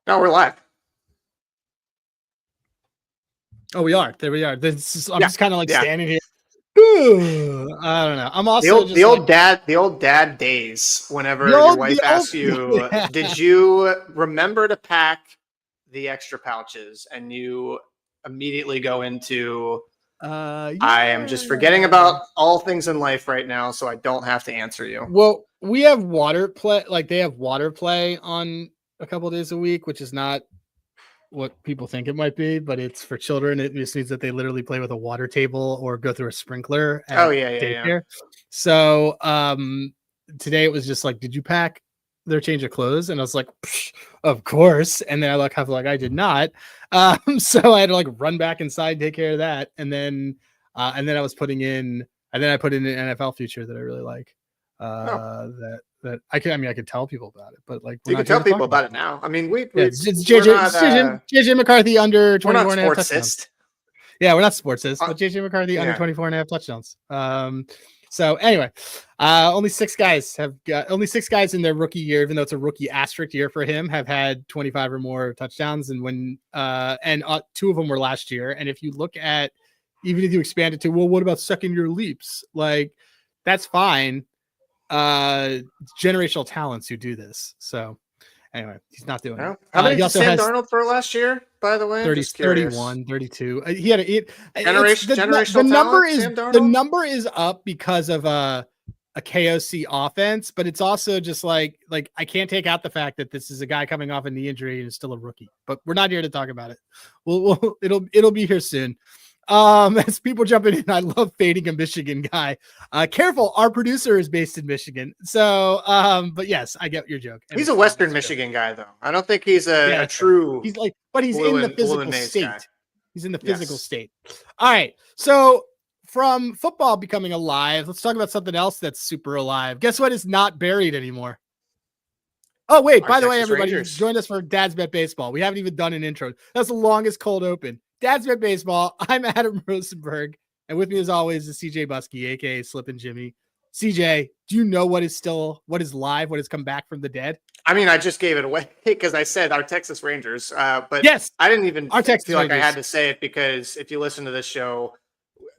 No, we're live. Oh, we are. There we are. I'm just kind of like standing here. I don't know. I'm also the old dad days. Whenever your wife asks you, "Did you remember to pack the extra pouches?" and you immediately go into, "I am just forgetting about all things in life right now, so I don't have to answer you." Well, we have water play. Like they have water play on a couple of days a week, which is not what people think it might be, but it's for children. It just means that they literally play with a water table or go through a sprinkler at daycare. So today it was just like, did you pack their change of clothes? And I was like, of course. And then I did not. So I had to like run back inside, take care of that. And then I put in an NFL feature that I really like. That I could tell people about it, but like you can tell people about it now. I mean, it's JJ McCarthy under 24 and a half touchdowns. Yeah, we're not sportsist, but JJ McCarthy under 24 and a half touchdowns. So anyway, only six guys in their rookie year, even though it's a rookie asterisk year for him, have had 25 or more touchdowns. And two of them were last year. And if you look at, even if you expand it to, well, what about second year leaps? Like that's fine. Generational talents who do this. So anyway, he's not doing it. How many did Sam Darnold throw last year, by the way? 31, 32. He had generational the number is up because of a KOC offense, but it's also just like I can't take out the fact that this is a guy coming off a knee injury and is still a rookie. But we're not here to talk about it. It'll be here soon. As people jumping in, I love fading a Michigan guy. Careful, our producer is based in Michigan. So, but yes, I get your joke. He's a Western Michigan guy, though. I don't think he's a true. He's in the physical state. Guy. He's in the physical state. All right. So from football becoming alive, let's talk about something else that's super alive. Guess what is not buried anymore? Oh, wait, by the way, everybody who's joined us for Dad's Bet Baseball. We haven't even done an intro. That's the longest cold open. Dad's Bet Baseball. I'm Adam Rosenberg, and with me as always is CJ Buskey, aka Slippin' Jimmy. CJ, do you know what is live, what has come back from the dead? I mean, I just gave it away because I said our Texas Rangers, but yes, I didn't even feel like I had to say it because if you listen to this show,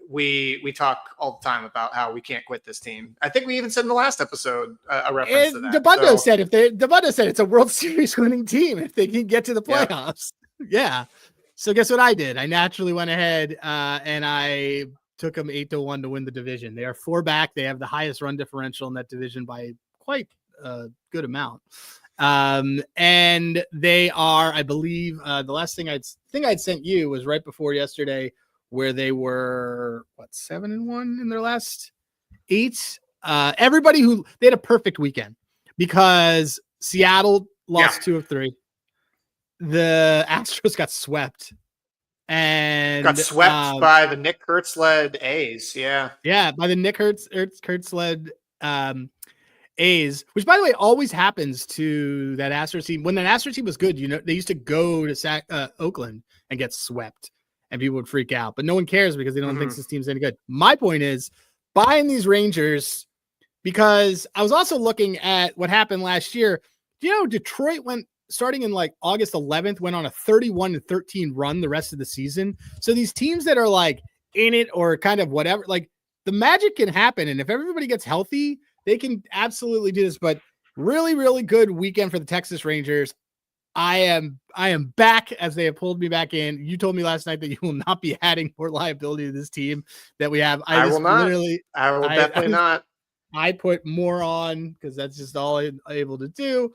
we talk all the time about how we can't quit this team. I think we even said in the last episode a reference to that. DeBundo said it's a World Series winning team if they can get to the playoffs. Yeah. So guess what I did? I naturally went ahead and I took them 8-1 to win the division. They are 4 back. They have the highest run differential in that division by quite a good amount. And they are, I believe, the last thing I'd sent you was right before yesterday, where they were 7-1 in their last 8. Everybody they had a perfect weekend because Seattle lost 2 of 3. The Astros got swept by the Nick Kurtz led A's. Yeah, by the Nick Kurtz led A's, which by the way always happens to that Astros team. When that Astros team was good, they used to go to Oakland and get swept, and people would freak out. But no one cares because they don't think this team's any good. My point is buying these Rangers because I was also looking at what happened last year. Detroit starting in like August 11th, went on a 31-13 run the rest of the season. So these teams that are like in it or kind of whatever, like the magic can happen. And if everybody gets healthy, they can absolutely do this. But really, really good weekend for the Texas Rangers. I am back as they have pulled me back in. You told me last night that you will not be adding more liability to this team that we have. I will definitely not. I put more on because that's just all I'm able to do.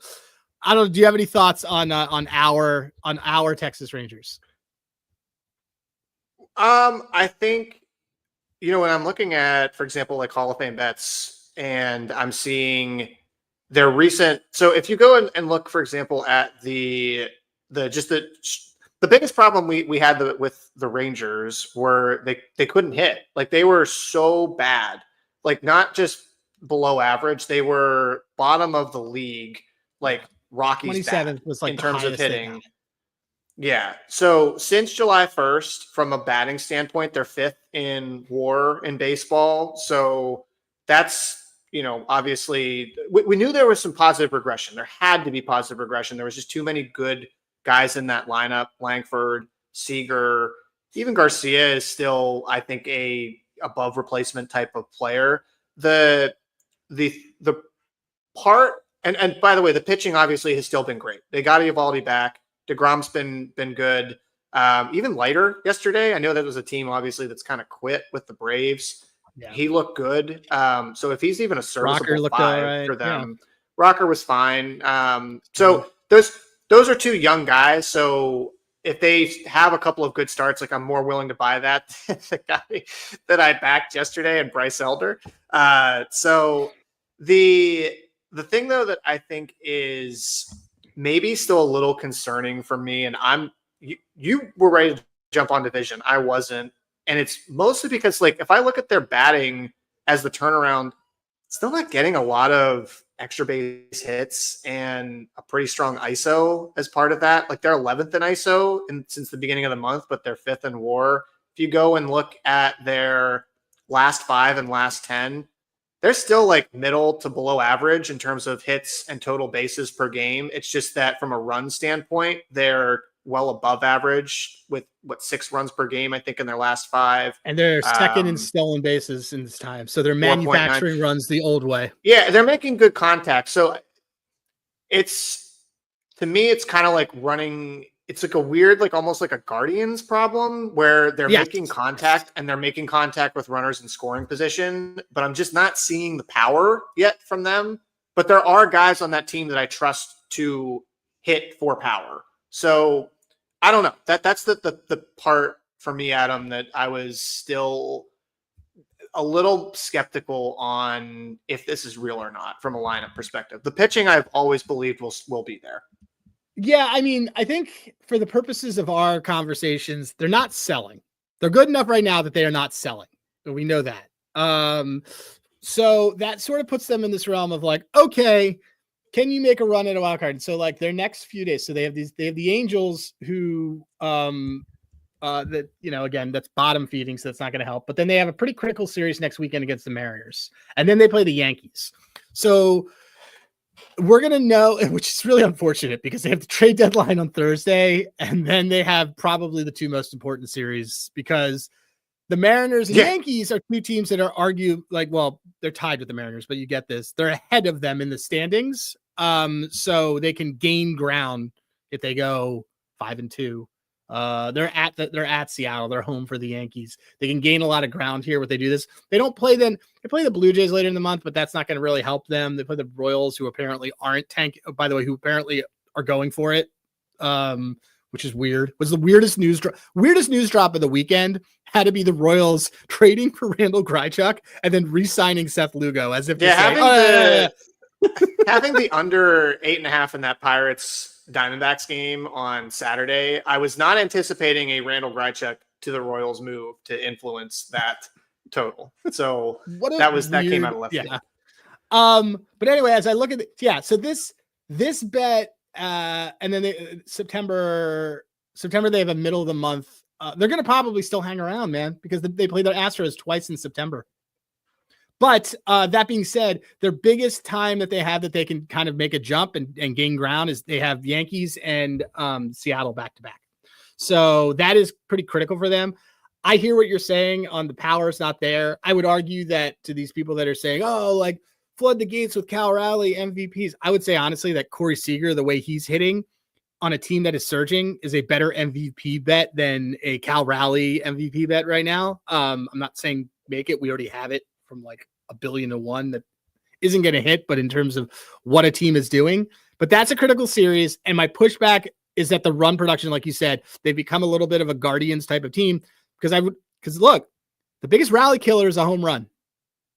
I don't. Do you have any thoughts on our Texas Rangers? I think when I'm looking at, for example, like Hall of Fame bets, and I'm seeing their recent. So if you go and look, for example, at the biggest problem we had with the Rangers were they couldn't hit. Like they were so bad, like not just below average, they were bottom of the league, like. Rockies 27th was like in terms of hitting. Yeah. So since July 1st, from a batting standpoint, they're 5th in WAR in baseball. So that's, obviously we knew there was some positive regression. There had to be positive regression. There was just too many good guys in that lineup, Langford, Seager, even Garcia is still, I think, a above replacement type of player. The part, and by the way, the pitching obviously has still been great. They got Eovaldi back. DeGrom's been good. Even lighter yesterday. I know that was a team obviously that's kind of quit with the Braves. Yeah. He looked good. So if he's even a serviceable 5 for them, Rocker was fine. So those are 2 young guys. So if they have a couple of good starts, like I'm more willing to buy that than the guy that I backed yesterday and Bryce Elder. So the thing though that I think is maybe still a little concerning for me, and you were ready to jump on division. I wasn't. And it's mostly because, like, if I look at their batting as the turnaround, still not getting a lot of extra base hits and a pretty strong ISO as part of that. Like, they're 11th in ISO since the beginning of the month, but they're 5th in WAR. If you go and look at their last 5 and last 10, they're still like middle to below average in terms of hits and total bases per game. It's just that from a run standpoint, they're well above average with 6 runs per game, I think, in their last 5. And they're second in stolen bases in this time. So they're manufacturing runs the old way. Yeah, they're making good contact. So it's, to me, it's kind of like running. It's like a weird, like almost like a Guardians problem where they're making contact and they're making contact with runners in scoring position, but I'm just not seeing the power yet from them. But there are guys on that team that I trust to hit for power. So I don't know. That's the part for me, Adam, that I was still a little skeptical on if this is real or not from a lineup perspective. The pitching I've always believed will be there. Yeah, I mean, I think for the purposes of our conversations, they're not selling. They're good enough right now that they are not selling. We know that. So that sort of puts them in this realm of like, okay, can you make a run at a wild card? So like their next few days, so they have the Angels who that, you know, again, that's bottom feeding, so that's not going to help. But then they have a pretty critical series next weekend against the Mariners, and then they play the Yankees. So we're going to know, which is really unfortunate because they have the trade deadline on Thursday, and then they have probably the 2 most important series because the Mariners and Yankees are 2 teams that are well, they're tied with the Mariners, but you get this. They're ahead of them in the standings. So they can gain ground if they go 5-2. They're at Seattle. They're home for the Yankees. They can gain a lot of ground here. What they do this, they don't play then. They play the Blue Jays later in the month, but that's not going to really help them. They play the Royals, who apparently aren't by the way, who apparently are going for it. Which is weird. Was the weirdest news drop of the weekend had to be the Royals trading for Randall Grichuk and then re-signing Seth Lugo as if having the under 8.5 in that Pirates Diamondbacks game on Saturday, I was not anticipating a Randall Grichuk to the Royals move to influence that total. So that came out of left field. But anyway, as I look at so this bet, and then September they have a middle of the month. They're going to probably still hang around, man, because they play the Astros twice in September. But that being said, their biggest time that they have that they can kind of make a jump and gain ground is they have Yankees and Seattle back to back. So that is pretty critical for them. I hear what you're saying on the power is not there. I would argue that to these people that are saying, oh, like flood the gates with Cal Raleigh MVPs. I would say honestly that Corey Seager, the way he's hitting on a team that is surging, is a better MVP bet than a Cal Raleigh MVP bet right now. I'm not saying make it. We already have it from like 1 billion to 1 that isn't going to hit, but in terms of what a team is doing, but that's a critical series. And my pushback is that the run production, like you said, they've become a little bit of a Guardians type of team because look, the biggest rally killer is a home run.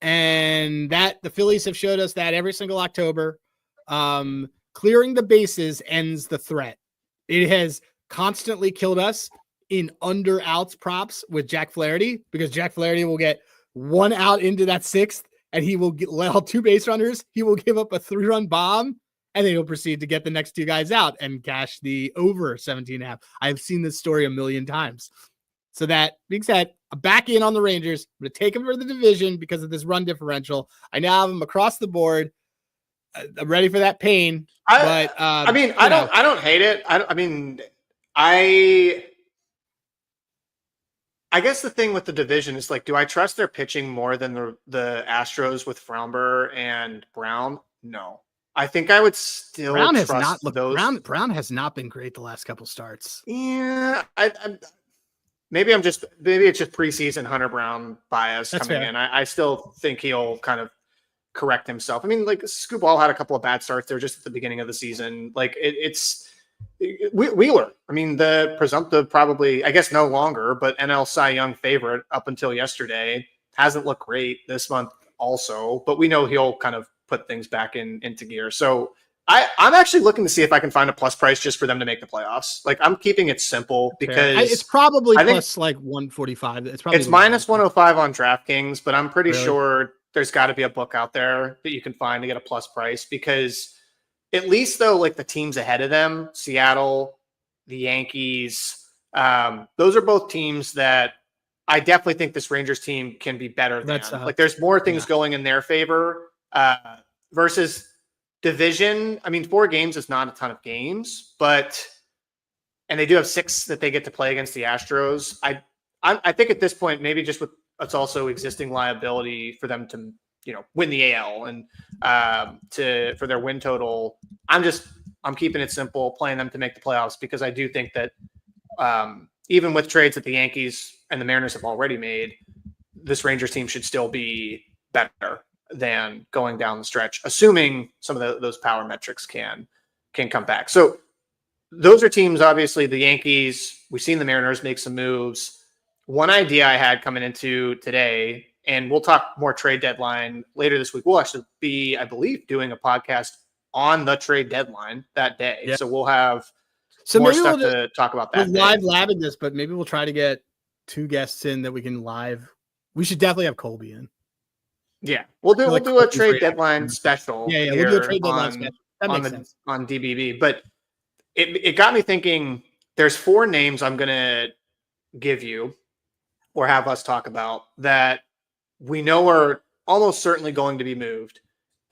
And that the Phillies have showed us that every single October, clearing the bases ends the threat. It has constantly killed us in under outs props with Jack Flaherty, because Jack Flaherty will get 1 out into that 6th and he will let out 2 base runners. He will give up a 3-run bomb and then he'll proceed to get the next 2 guys out and cash the over 17.5. I've seen this story a million times. So that being said, I'm back in on the Rangers. I'm going to take them for the division because of this run differential. I now have them across the board. I'm ready for that pain. But I mean, I don't hate it. I guess the thing with the division is like, do I trust their pitching more than the Astros with Framber and Brown? No. I think I would still Brown has trust not looked. those. Brown has not been great the last couple starts. Yeah, maybe it's just preseason Hunter Brown bias That's coming fair. in. I still think he'll kind of correct himself. I mean, like Scoop Ball had a couple of bad starts there just at the beginning of the season. Like Wheeler. I mean, the presumptive, probably, I guess no longer, but NL Cy Young favorite up until yesterday, hasn't looked great this month also, but we know he'll kind of put things back into gear. So I'm actually looking to see if I can find a plus price just for them to make the playoffs. Like, I'm keeping it simple because it's probably plus like 145. It's minus 105 on DraftKings, but I'm pretty Really? sure there's got to be a book out there that you can find to get a plus price, because at least though, like the teams ahead of them, Seattle, the Yankees, those are both teams that I definitely think this Rangers team can be better than. Like, there's more things going in their favor versus division. I mean, 4 games is not a ton of games, and they do have 6 that they get to play against the Astros. I think at this point, maybe just with it's also existing liability for them to, win the AL and for their win total. I'm keeping it simple, playing them to make the playoffs, because I do think that even with trades that the Yankees and the Mariners have already made, this Rangers team should still be better than going down the stretch, assuming some of those power metrics can come back. So those are teams, obviously the Yankees, we've seen the Mariners make some moves. One idea I had coming into today, and we'll talk more trade deadline later this week. We'll actually be, I believe, doing a podcast on the trade deadline that day. Yeah. So we'll have more stuff to talk about that. We're live labbing this, but maybe we'll try to get 2 guests in that we can live. We should definitely have Colby in. Yeah, we'll do a trade deadline special. Yeah, we'll do a trade deadline special. That makes sense. On DBB. But it got me thinking. There's 4 names I'm gonna give you or have us talk about that we know are almost certainly going to be moved.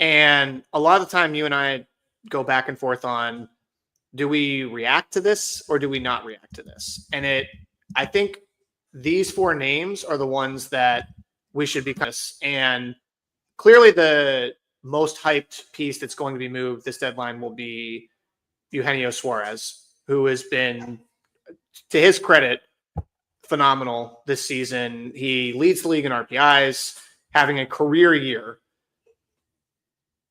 And a lot of the time you and I go back and forth on, do we react to this or do we not react to this? And I think these 4 names are the ones that we should be and clearly the most hyped piece that's going to be moved this deadline will be Eugenio Suarez, who has been, to his credit, phenomenal this season. He leads the league in RBIs, having a career year.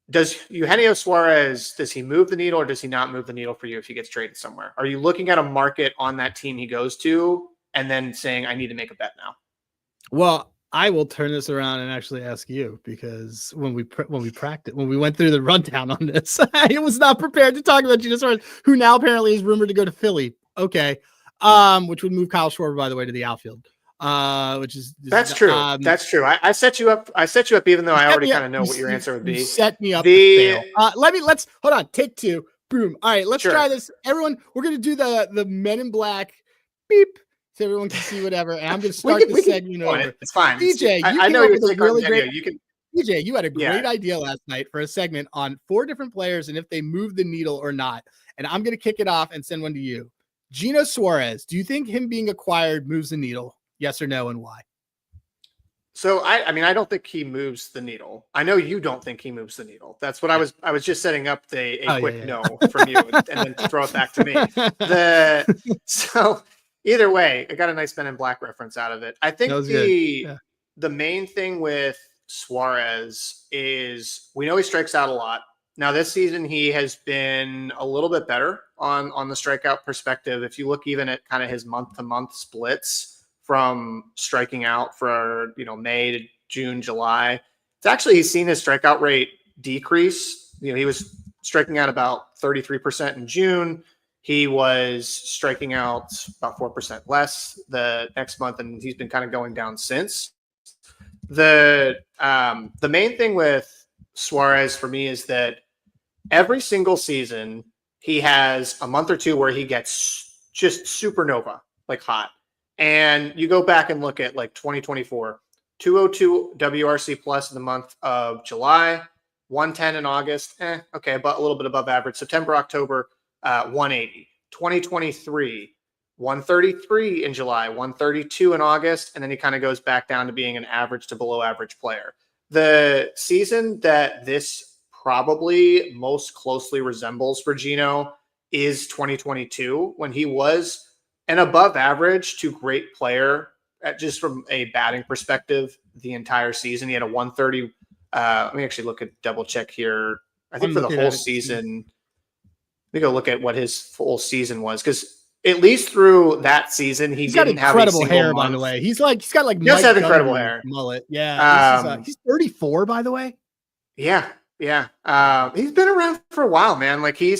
Does Eugenio Suarez, does he move the needle or does he not move the needle for you if he gets traded somewhere? Are you looking at a market on that team he goes to and then saying, I need to make a bet now? Well, I will turn this around and actually ask you, because when we went through the rundown on this, I was not prepared to talk about Eugenio Suarez, who now apparently is rumored to go to Philly. Okay. Which would move Kyle Schwarber, by the way, to the outfield. That's true. That's true. I set you up. Even though I already kind of know what your answer would be. Set me up. To fail. Let's hold on. Take 2. Boom. All right. Let's try this. Everyone, we're gonna do the Men in Black beep, so everyone can see whatever. And I'm gonna start the segment over. It's fine. DJ, I know you're a really great. DJ, you had a great idea last night for a segment on 4 different players and if they move the needle or not. And I'm gonna kick it off and send one to you. Gino Suarez, do you think him being acquired moves the needle? Yes or no, and why? So I don't think he moves the needle. I know you don't think he moves the needle. That's what I was just setting up a quick no from you and then throw it back to me. So either way, I got a nice Men in Black reference out of it. I think the main thing with Suarez is we know he strikes out a lot. Now this season he has been a little bit better on the strikeout perspective. If you look even at kind of his month-to-month splits from striking out for May to June, July, it's actually he's seen his strikeout rate decrease. He was striking out about 33% in June. He was striking out about 4% less the next month, and he's been kind of going down since. The main thing with Suarez for me is that every single season he has a month or 2 where he gets just supernova, like hot. And you go back and look at like 2024, 202 WRC plus in the month of July, 110 in August, okay, but a little bit above average. September, October, 180. 2023, 133 in July, 132 in August, and then he kind of goes back down to being an average to below average player. The season that this probably most closely resembles for Gino is 2022, when he was an above average to great player just from a batting perspective the entire season. He had a 130. Let me actually double check here. I think for the whole season, let me go look at what his full season was, because at least through that season, he's got incredible hair, by the way. He's got like he does have incredible hair, mullet. Yeah, he's 34, by the way. Yeah. He's been around for a while, man. Like he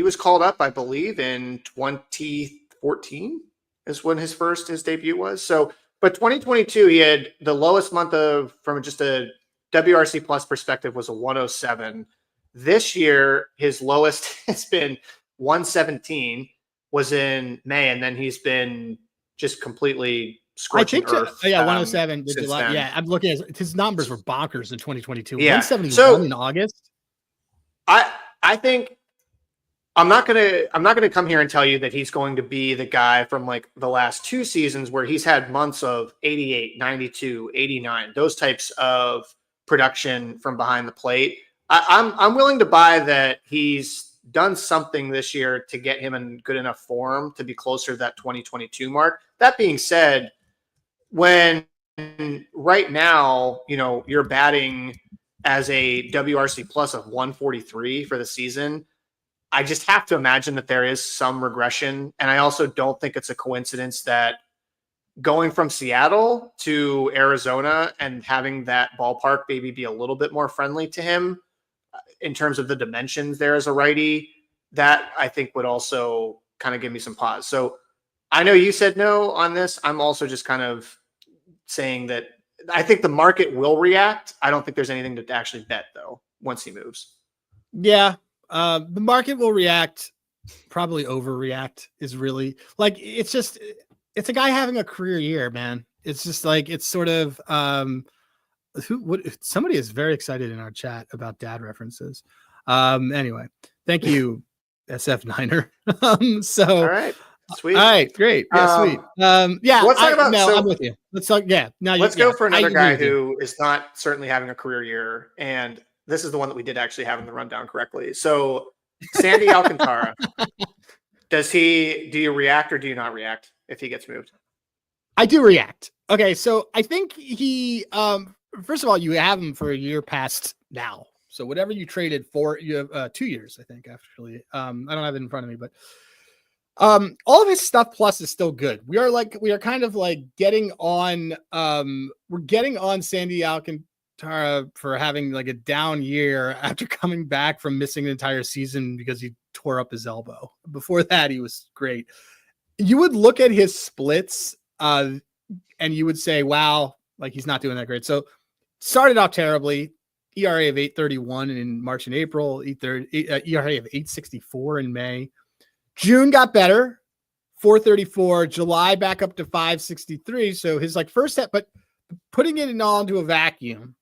was called up, I believe, in 2014 is when his debut was. So, but 2022, he had the lowest month from just a WRC plus perspective was a 107. This year, his lowest has been 117, was in May, and then he's been just completely scorching earth. 107. Yeah, I'm looking at his numbers were bonkers in 2022. Yeah. 171 in August. I think I'm not gonna come here and tell you that he's going to be the guy from like the last two seasons where he's had months of 88, 92, 89, those types of production from behind the plate. I'm willing to buy that he's done something this year to get him in good enough form to be closer to that 2022 mark. That being said, when right now, you're batting as a WRC plus of 143 for the season, I just have to imagine that there is some regression. And I also don't think it's a coincidence that going from Seattle to Arizona and having that ballpark maybe be a little bit more friendly to him in terms of the dimensions there as a righty, that I think would also kind of give me some pause. So I know you said no on this. I'm also just kind of saying that I think the market will react. I don't think there's anything to actually bet though once he moves. Yeah. The market will react, probably overreact is really like, it's a guy having a career year, man. It's just like, it's sort of, somebody is very excited in our chat about dad references. Anyway, thank you, SF9er. All right, sweet. All right, great. Yeah, sweet. Yeah, let's talk about. I'm with you. Let's talk. Yeah, now let's go for another guy who is not certainly having a career year, and this is the one that we did actually have in the rundown correctly. So, Sandy Alcantara. Do you react or do you not react if he gets moved? I do react. Okay, so I think he. First of all, you have him for a year past now. So whatever you traded for, you have 2 years, I think, actually. I don't have it in front of me, but all of his stuff plus is still good. We are kind of like getting on, we're getting on Sandy Alcantara for having like a down year after coming back from missing an entire season because he tore up his elbow. Before that, he was great. You would look at his splits and you would say, wow, like he's not doing that great. So started off terribly, ERA of 8.31 in March and April, ERA of 8.64 in May. June got better, 4.34. July back up to 5.63. So his like first half, but putting it all into a vacuum.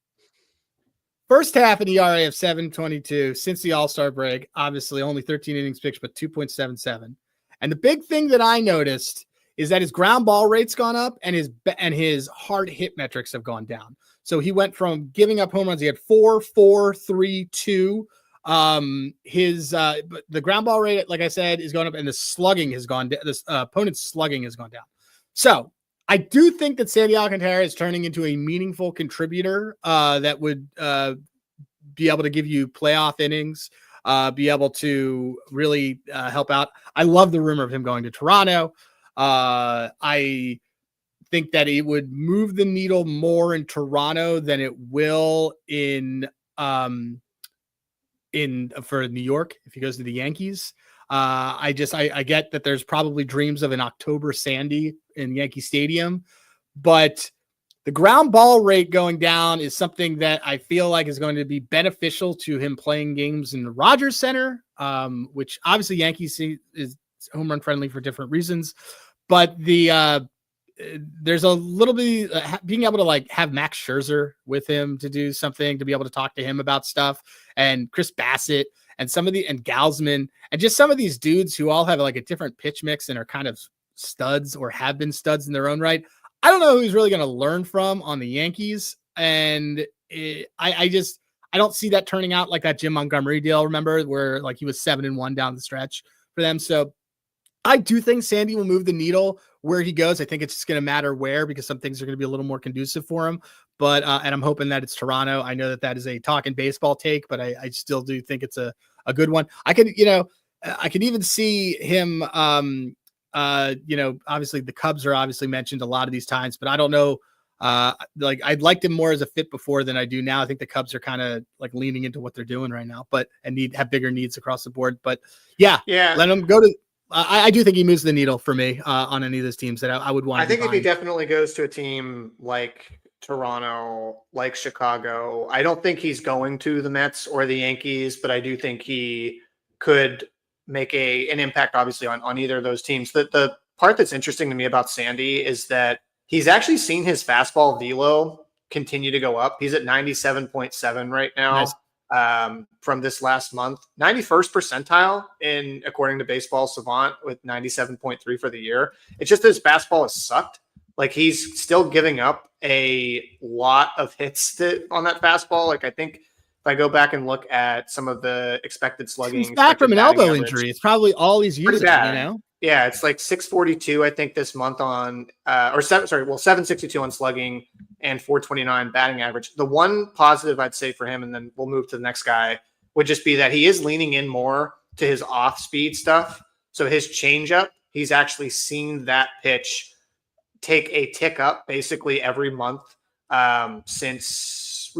First half an ERA of 7.22 since the All-Star break. Obviously only 13 innings pitched, but 2.77. And the big thing that I noticed is that his ground ball rate's gone up and his hard hit metrics have gone down. So he went from giving up home runs. He had 4, 4, 3, 2. The ground ball rate, like I said, is going up, and the slugging has gone down. This opponent's slugging has gone down. So I do think that Sandy Alcantara is turning into a meaningful contributor that would be able to give you playoff innings, be able to really help out. I love the rumor of him going to Toronto. I think that it would move the needle more in Toronto than it will for New York if he goes to the Yankees. I get that there's probably dreams of an October Sandy in Yankee Stadium, but the ground ball rate going down is something that I feel like is going to be beneficial to him playing games in the Rogers Center, which obviously Yankees is home run friendly for different reasons. But there's a little bit being able to like have Max Scherzer with him to do something, to be able to talk to him about stuff, and Chris Bassett and Galsman and just some of these dudes who all have like a different pitch mix and are kind of studs or have been studs in their own right. I don't know who he's really going to learn from on the Yankees. And I don't see that turning out like that Jim Montgomery deal. Remember where like he was 7-1 down the stretch for them. So I do think Sandy will move the needle where he goes. I think it's just going to matter where, because some things are going to be a little more conducive for him. But and I'm hoping that it's Toronto. I know that is a talking baseball take, but I still do think it's a good one. I could even see him. Obviously the Cubs are obviously mentioned a lot of these times, but I don't know. Like I'd liked him more as a fit before than I do now. I think the Cubs are kind of like leaning into what they're doing right now, and have bigger needs across the board. But yeah, let him go to. I do think he moves the needle for me on any of those teams that I would want. I think if he definitely goes to a team like Toronto, like Chicago, I don't think he's going to the Mets or the Yankees, but I do think he could make an impact, obviously, on either of those teams. The part that's interesting to me about Sandy is that he's actually seen his fastball velo continue to go up. He's at 97.7 right now. Nice. From this last month, 91st percentile according to Baseball Savant, with 97.3 for the year. It's just that his fastball has sucked. Like he's still giving up a lot of hits on that fastball. Like I think if I go back and look at some of the expected slugging, he's back from an elbow injury. It's probably all he's using. Yeah, it's like 642, I think, this month on 762 on slugging and 429 batting average. The one positive I'd say for him, and then we'll move to the next guy, would just be that he is leaning in more to his off-speed stuff. So his changeup, he's actually seen that pitch take a tick up basically every month since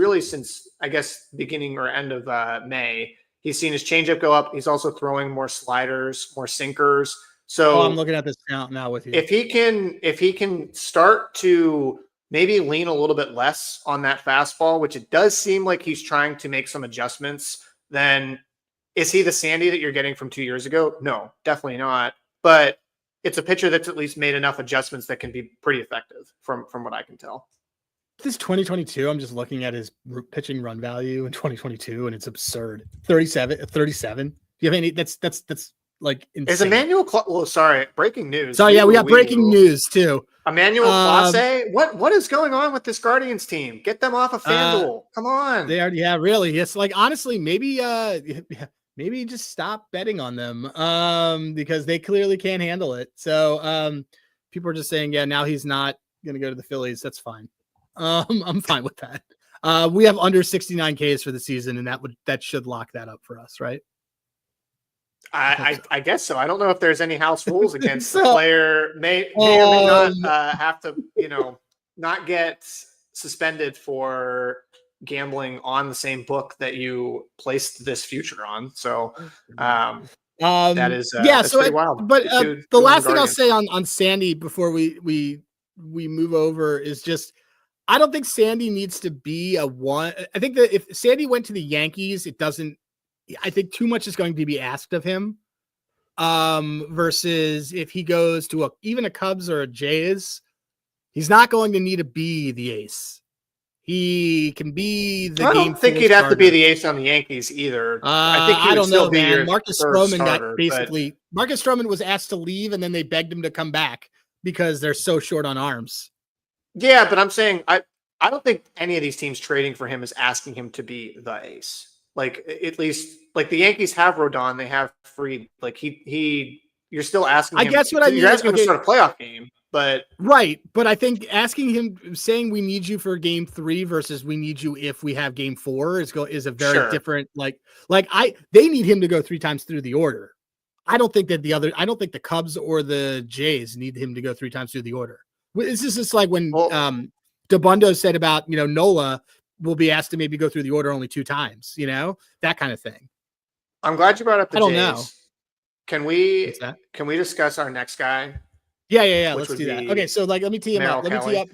I guess beginning or end of May. He's seen his changeup go up. He's also throwing more sliders, more sinkers. So I'm looking at this now with you. If he can start to maybe lean a little bit less on that fastball, which it does seem like he's trying to make some adjustments, then is he the Sandy that you're getting from 2 years ago? No, definitely not. But it's a pitcher that's at least made enough adjustments that can be pretty effective from what I can tell. This 2022, I'm just looking at his pitching run value in 2022, and it's absurd. 37. Do you have any? That's like insane. Is Emmanuel? Breaking news. So yeah, we got breaking news too. Emmanuel Clase. What is going on with this Guardians team? Get them off of FanDuel. Come on. They are. Yeah, really. It's like honestly, maybe just stop betting on them because they clearly can't handle it. So people are just saying, yeah, now he's not going to go to the Phillies. That's fine. I'm fine with that. We have under 69 Ks for the season, and that should lock that up for us, right? I guess so. I don't know if there's any house rules against the player may or may not have to, not get suspended for gambling on the same book that you placed this future on. So that is that's pretty wild. But the last thing I'll say on Sandy before we move over is just I don't think Sandy needs to be a one. I think that if Sandy went to the Yankees, I think too much is going to be asked of him versus if he goes to even a Cubs or a Jays, he's not going to need to be the ace. He can be the I don't think he'd have to be the ace on the Yankees either. I think I don't know, man. Marcus Stroman Marcus Stroman was asked to leave, and then they begged him to come back because they're so short on arms. Yeah, but I'm saying I don't think any of these teams trading for him is asking him to be the ace. Like at least like the Yankees have Rodon, they have Fried. Like you're still asking him. I guess what I mean. You're asking him to start a playoff game, but right. But I think asking him, saying we need you for game 3 versus we need you if we have game 4 is a very different. They need him to go 3 times through the order. I don't think the Cubs or the Jays need him to go 3 times through the order. It's just like when DeBundo said about Nola will be asked to maybe go through the order only 2 times, that kind of thing. I'm glad you brought up the Jays. I don't know. Can we discuss our next guy? Yeah. Let's do that. Okay. So let me tee him up. Let me tee up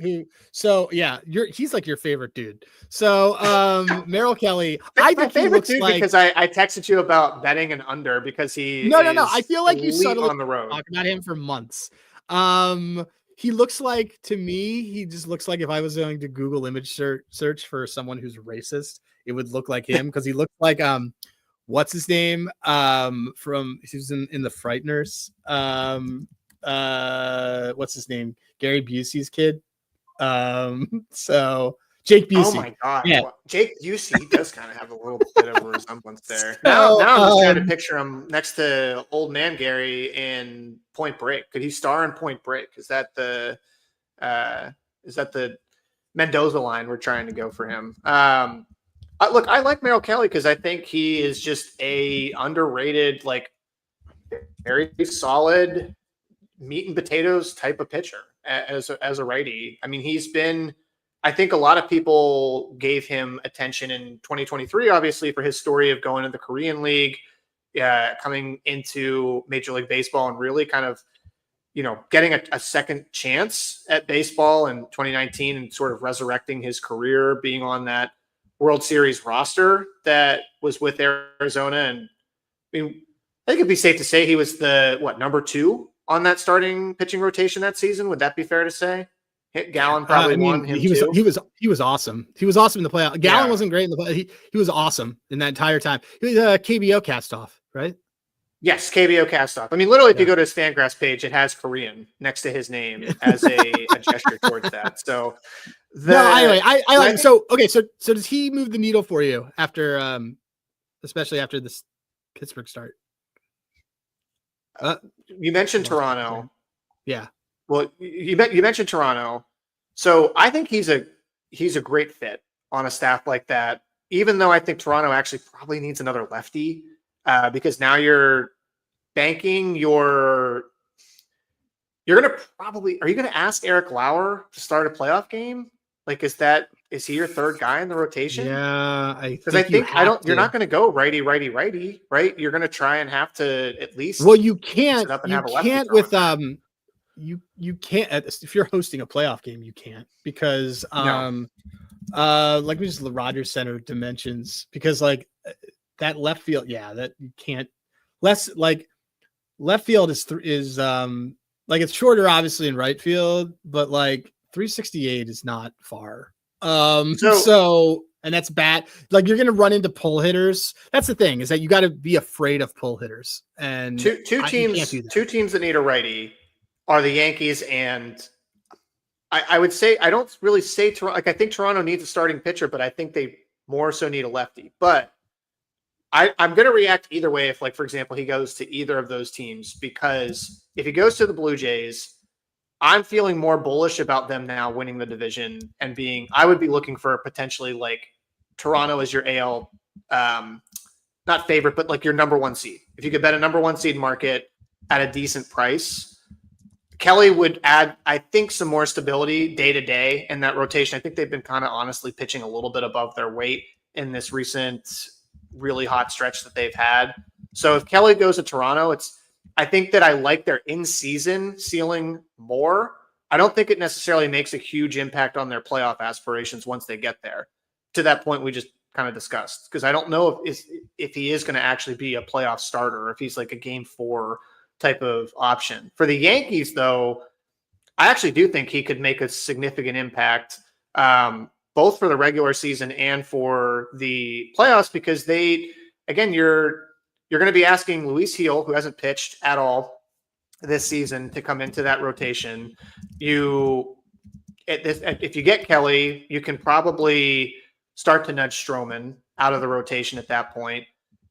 he's like your favorite dude. So Merrill Kelly, I think he looks dude because I texted you about betting an under because he No. I feel like you subtly on the road. talked about him for months. he looks like, to me, he just looks like if I was going to Google image search for someone who's racist, it would look like him because he looks like what's his name? From he was in the Frighteners. What's his name? Gary Busey's kid. So Jake Busey. Oh my god. Yeah. Well, Jake Busey does kind of have a little bit of a resemblance there. So, Now I'm just trying to picture him next to old man Gary in Point Break. Could he star in Point Break? Is that the Mendoza line we're trying to go for him? Look, I like Merrill Kelly because I think he is just a underrated, like very solid meat and potatoes type of pitcher as a righty. I mean, he's been, I think a lot of people gave him attention in 2023, obviously, for his story of going to the Korean League, coming into Major League Baseball and really kind of, getting a second chance at baseball in 2019 and sort of resurrecting his career, being on that World Series roster that was with Arizona. And I mean, I think it'd be safe to say he was the number 2 on that starting pitching rotation that season. Would that be fair to say? Gallen probably won him he was awesome. He was awesome in the playoff. Gallen wasn't great in the play. He was awesome in that entire time. He was a KBO cast off, right? Yes, KBO cast off. I mean, literally, if you go to his Fangraphs page, it has Korean next to his name as a gesture towards that. So, anyway, I like him. So, okay, so does he move the needle for you after, especially after this Pittsburgh start? You mentioned Toronto. Yeah. Well, you mentioned Toronto. So I think he's a great fit on a staff like that, even though I think Toronto actually probably needs another lefty, because now you're banking you're going to probably, are you going to ask Eric Lauer to start a playoff game? Like, is he your third guy in the rotation? Yeah. You're not going to go righty, right? You're going to try and have to at least, you can't with, you can't, if you're hosting a playoff game, you can't because, like we just the Rogers Center dimensions, because like that left field, that you can't, left field is like it's shorter obviously in right field, but like 368 is not far. So and that's bad. Like you're going to run into pull hitters. That's the thing, is that you got to be afraid of pull hitters. And two teams that need a righty are the Yankees, and I would say, I don't really say Toronto. Like I think Toronto needs a starting pitcher, but I think they more so need a lefty. But I'm going to react either way if, like, for example, he goes to either of those teams, because if he goes to the Blue Jays, I'm feeling more bullish about them now winning the division and I would be looking for potentially like Toronto as your AL, not favorite, but like your number 1 seed. If you could bet a number 1 seed market at a decent price, Kelly would add, I think, some more stability day to day in that rotation. I think they've been kind of honestly pitching a little bit above their weight in this recent really hot stretch that they've had. So if Kelly goes to Toronto, I think that I like their in-season ceiling more. I don't think it necessarily makes a huge impact on their playoff aspirations once they get there. To that point we just kind of discussed, because I don't know if he is going to actually be a playoff starter, or if he's like a game 4 type of option. For the Yankees, though, I actually do think he could make a significant impact, both for the regular season and for the playoffs, because you're going to be asking Luis Gil, who hasn't pitched at all this season, to come into that rotation. If you get Kelly, you can probably start to nudge Stroman out of the rotation at that point.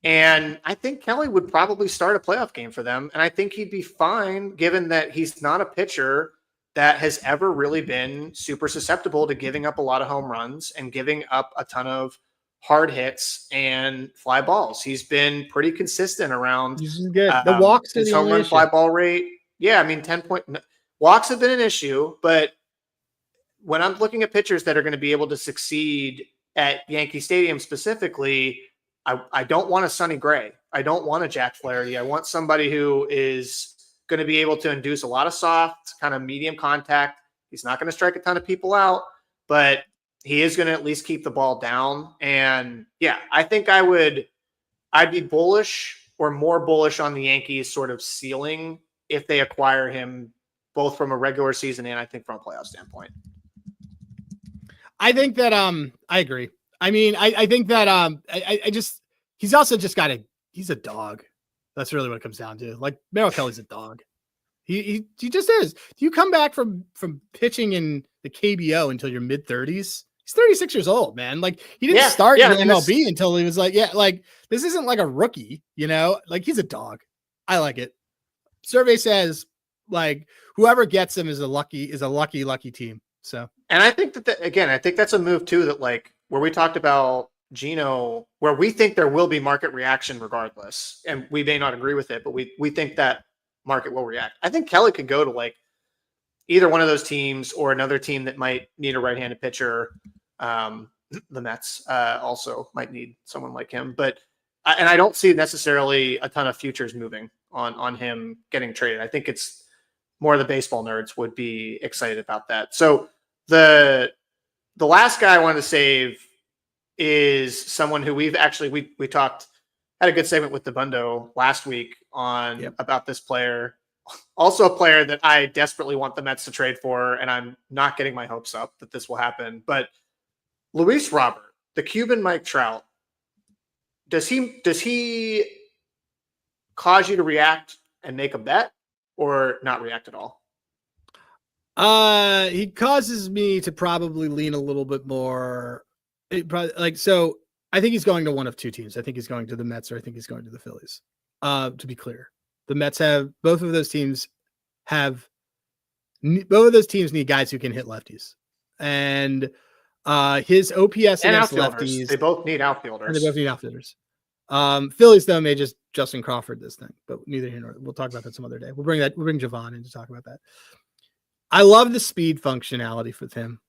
And I think Kelly would probably start a playoff game for them. And I think he'd be fine, given that he's not a pitcher that has ever really been super susceptible to giving up a lot of home runs and giving up a ton of hard hits and fly balls. He's been pretty consistent around the walks, his home run fly ball rate. Yeah, I mean, 10 point walks have been an issue, but when I'm looking at pitchers that are going to be able to succeed at Yankee Stadium specifically, I don't want a Sonny Gray. I don't want a Jack Flaherty. I want somebody who is going to be able to induce a lot of soft, kind of medium contact. He's not going to strike a ton of people out, but he is going to at least keep the ball down. And yeah, I think I'd be bullish, or more bullish, on the Yankees sort of ceiling if they acquire him both from a regular season and I think from a playoff standpoint. I think that I agree. I mean, I think that I just he's also just he's a dog. That's really what it comes down to. Like Merrill Kelly's a dog. He just is. You come back from pitching in the KBO until your mid-30s. He's 36 years old, man. Like he didn't start in the MLB until he was like, like this isn't like a rookie, like he's a dog. I like it. Survey says like whoever gets him is a lucky team. So, and I think that again, I think that's a move too, that like where we talked about Gino, where we think there will be market reaction regardless, and we may not agree with it, but we think that market will react. I think Kelly could go to like either one of those teams or another team that might need a right-handed pitcher. The Mets also might need someone like him, but I don't see necessarily a ton of futures moving on him getting traded. I think it's more the baseball nerds would be excited about that. So the last guy I wanted to save is someone who we talked, had a good segment with DeBundo last week on about this player. Also a player that I desperately want the Mets to trade for, and I'm not getting my hopes up that this will happen. But Luis Robert, the Cuban Mike Trout, does he cause you to react and make a bet or not react at all? He causes me to probably lean a little bit more. So I think he's going to one of two teams. I think he's going to the Mets, or I think he's going to the Phillies. To be clear, the Mets both of those teams need guys who can hit lefties, and his OPS and against outfielders. lefties. They both need outfielders. And they both need outfielders. Phillies though may just Justin Crawford this thing, but neither here nor we'll talk about that some other day. We'll bring Javon in to talk about that. I love the speed functionality with him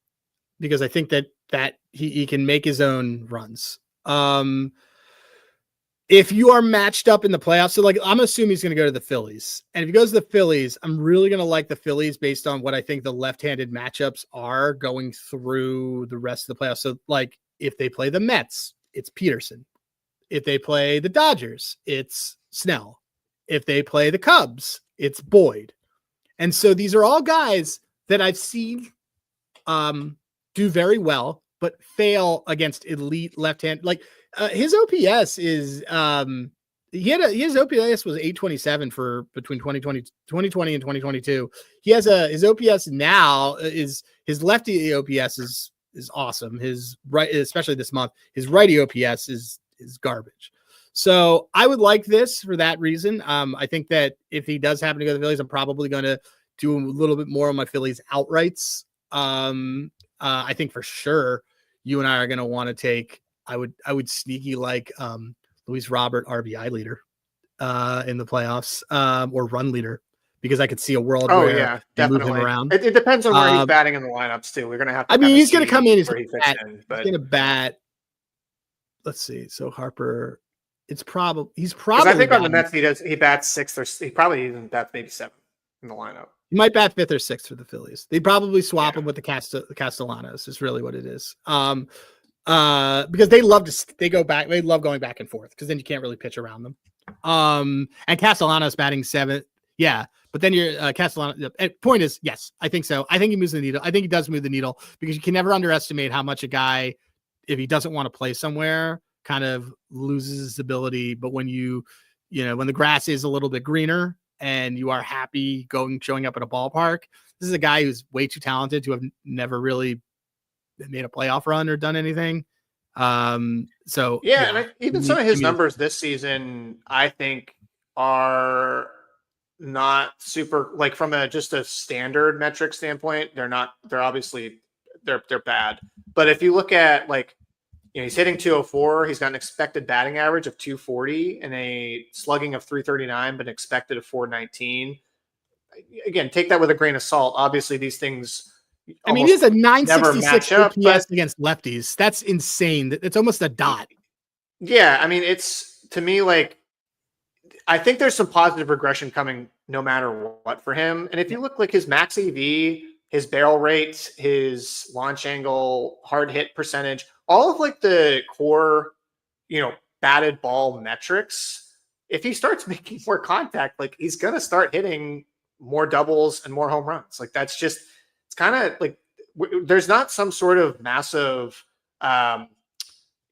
because I think that he can make his own runs. If you are matched up in the playoffs, so like I'm assuming he's going to go to the Phillies, and if he goes to the Phillies, I'm really going to like the Phillies based on what I think the left-handed matchups are going through the rest of the playoffs. So like if they play the Mets, it's Peterson. If they play the Dodgers, it's Snell. If they play the Cubs, it's Boyd. And so these are all guys that I've seen do very well, but fail against elite left-hand. Like his OPS is his OPS was 827 for between 2020 and 2022. He has his OPS now is his lefty OPS is awesome. His right, especially this month, his righty OPS is garbage. So I would like this for that reason. I think that if he does happen to go to the Phillies, I'm probably going to do a little bit more on my Phillies outrights. I think for sure you and I are going to want to take, I would sneaky like Luis Robert RBI leader in the playoffs or run leader, because I could see a world where you move him around. It depends on where he's batting in the lineups too. We're going to have to, I mean, he's going to come in, he's going to bat. Let's see. So Harper, he's probably I think on the Mets he bats sixth, or he probably even bats maybe seventh in the lineup. He might bat fifth or sixth for the Phillies. They'd probably swap him with the Castellanos is really what it is. Because they love going back and forth, because then you can't really pitch around them. And Castellanos batting seventh. Yeah. But then your Castellanos, point is, yes, I think so. I think he moves the needle. I think he does move the needle, because you can never underestimate how much a guy, if he doesn't want to play somewhere, kind of loses his ability. But when when the grass is a little bit greener and you are happy showing up at a ballpark, this is a guy who's way too talented to have never really made a playoff run or done anything. And even some of his numbers this season, I think, are not super, like from just a standard metric standpoint. They're obviously bad. But if you look at he's hitting 204, he's got an expected batting average of 240 and a slugging of 339, but expected of 419. Again, take that with a grain of salt. Obviously, these things. I mean, he has a 966 OPS against lefties. That's insane. It's almost a dot. Yeah, I mean, it's, to me, I think there's some positive regression coming no matter what for him. And if you look his max EV, his barrel rate, his launch angle, hard hit percentage, all of the core, batted ball metrics, if he starts making more contact, he's going to start hitting more doubles and more home runs. Like that's just, it's kind of like, there's not some sort of massive,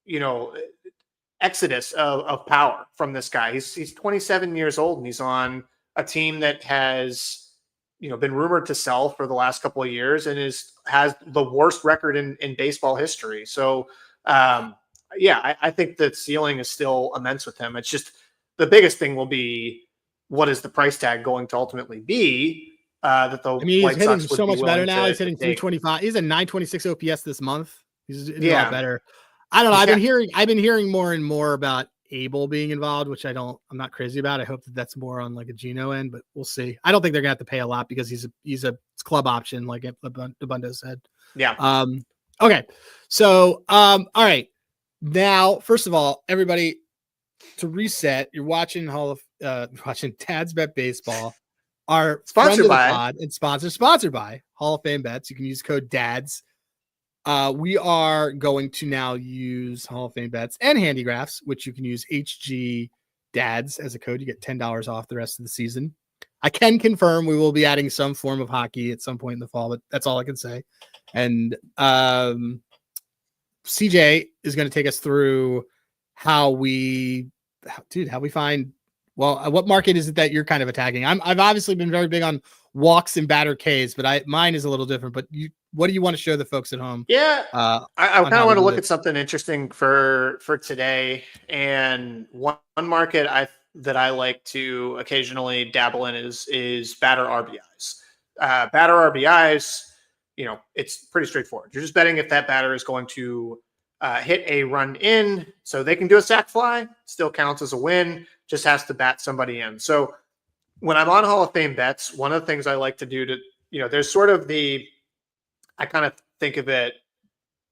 you know, exodus of power from this guy. He's 27 years old and he's on a team that has, you know, been rumored to sell for the last couple of years and has the worst record in baseball history. So, yeah, I think the ceiling is still immense with him. It's just the biggest thing will be what is the price tag going to ultimately be that the I mean, he's White hitting Sox would so be much better willing now. to He's hitting take. 325. He's a 926 OPS this month. He's hitting a Yeah. lot better. I don't know. Yeah. I've been hearing more and more about Abel being involved, which I'm not crazy about. I hope that that's more on like a Geno end, but we'll see. I don't think they're gonna have to pay a lot because he's a club option, like Abundo said. Yeah. Okay. So, all right. Now, first of all, everybody, to reset, you're watching watching Dad's Bet Baseball. Our friend of the pod and sponsored by Hall of Fame Bets. You can use code DADS. We are going to now use Hall of Fame Bets and Handigraphs, which you can use HG DADS as a code. You get $10 off the rest of the season. I can confirm we will be adding some form of hockey at some point in the fall, but that's all I can say. And CJ is going to take us through how we find, well, what market is it that you're kind of attacking? I've obviously been very big on walks and batter Ks, but mine is a little different. But what do you want to show the folks at home? Yeah, I kind of want to look at something interesting for today. And one market that I like to occasionally dabble in is batter RBIs. Batter RBIs, you know, it's pretty straightforward. You're just betting if that batter is going to hit a run in, so they can do a sac fly, still counts as a win, just has to bat somebody in. So when I'm on Hall of Fame Bets, one of the things I like to do to, you know, there's sort of I kind of think of it,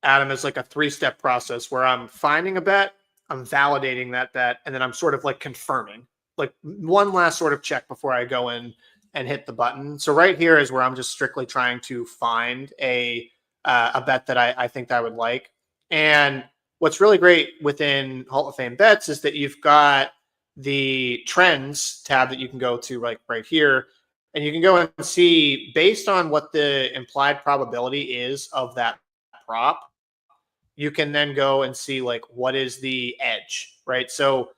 Adam, as like a 3-step process where I'm finding a bet, I'm validating that bet, and then I'm sort of like confirming, like one last sort of check before I go in and hit the button. So right here is where I'm just strictly trying to find a bet that I think that I would like. And what's really great within Hall of Fame Bets is that you've got the trends tab that you can go to right here. And you can go and see based on what the implied probability is of that prop, you can then go and see like what is the edge, right? So